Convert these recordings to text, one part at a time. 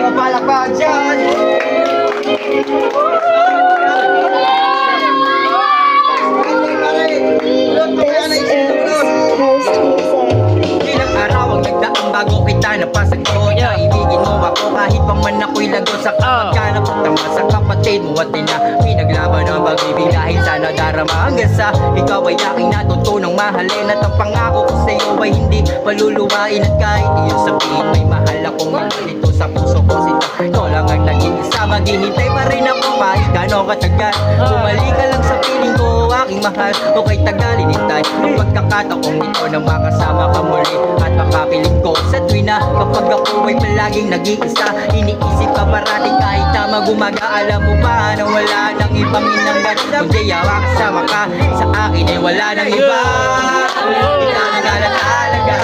Palakpakan dyan! Ilang araw ang nagdaang bago kita napasag ko. Naibigin mo ako kahit pa man ako'y lago sa kamagkanap. Tama sa kapatid mo at ina, pinaglaban ang pag-ibig dahil sana darama hanggang sa ikaw ay aking natutunang mahalin. At ang pangako ko sa'yo ay hindi paluluwain. At kahit iyong sabihin may mahal akong mahal dito sa puso ko. Ikaw lang ang naging isa, maghihintay pa rin ako kahit gano'ng katagal. Bumalik ka lang sa piling ko aking mahal, o kay tagalin hintay ang pagkakataong ito na makasama ka muli. At makapiling ko sa tuwi na kapag ako ay palaging nag-iisa. Iniisip ka parating kahit tama gumaga. Alam mo ba na wala nang ibang inanggan kundi yawa kasama ka sa akin ay wala nang iba. Ikaw na talaga,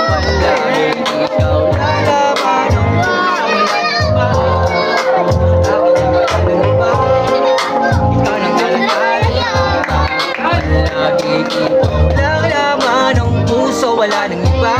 palaging ikaw lalaban ang ikaw na talaga, palaging ikaw lalaban ang puso, wala nang iba.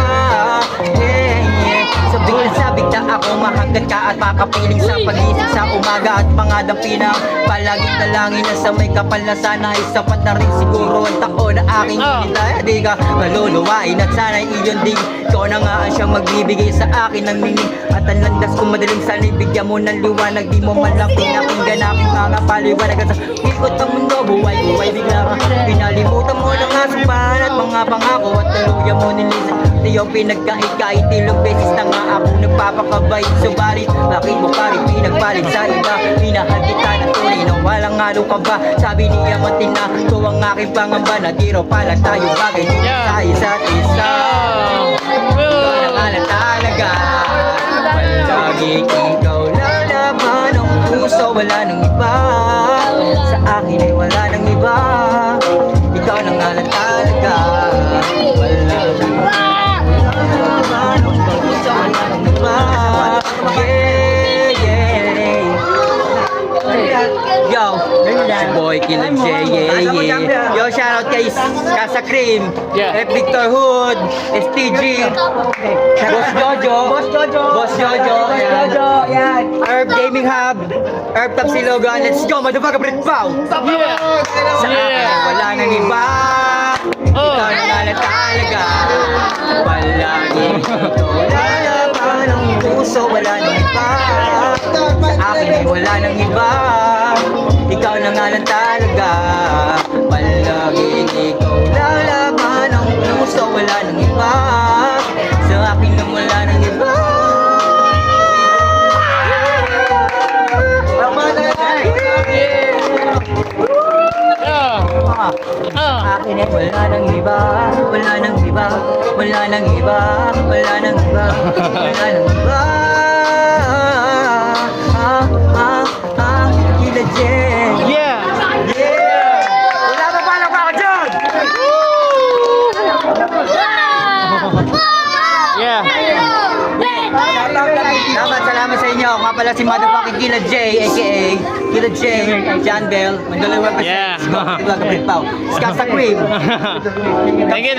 Sabik na ako, mahanggat ka at makapiling sa pagising sa umaga at mga dampinang palaging dalangin na sa may kapal na sana ay sapat na rin siguro ang taon na aking hinintay. Di ka maluluwain at sana'y iyon din. Ikaw na nga ang siyang magbibigay sa akin ng nining at ang landas kong madaling sana'y bigyan mo ng liwanag. Di mo man lang pinakinggan aking mga paliwanag at sa ikot ng mundo, buhay bigla ka. Pinalimutan mo ng asupan at mga pangako at tuluyan mo nilisan. Iyong pinagkait-kait, ilang beses na nga ako nagpapakabait. Subalit, bakit mo pa rin pinagpalit sa iba? Minahal kita na tunay na walang halo ka ba? Sabi niya matina, ito ang aking pangamba na di raw pala tayo bagay sa isa't isa. Ikaw na nga na talaga, palaging ikaw lalaban ang puso, wala nang iba. Sa akin ay wala nang iba. Ikaw na nga na talaga, palaging yo, boy Killer J, yeah. Yo, shoutout kay Casa Cream, F. Victor Hood, STG, Boss Jojo, yan. Herb Gaming Hub, Herb Top Silogan, let's go, motherfucker, Brit Pao. Sa akin, wala nang iba. Ikaw na talaga, palagi lalaban ang puso, wala nang iba. Sa akin ay wala nang iba. Ikaw na nga lang talaga, palagi ikaw lalaban ang puso, wala nang iba. Sa akin lang wala nang iba. Akin ay wala nang iba, wala nang iba, wala nang iba, wala nang iba, wala nang iba. Killer J. Yeah! Wala pa palang ako dyan! Yeah! Salamat sa inyo. Nga pala si motherfucking Killer J, a.k.a. Killer J, John Bell, Mandalay represents. Yeah! Scott Cream. Thank you.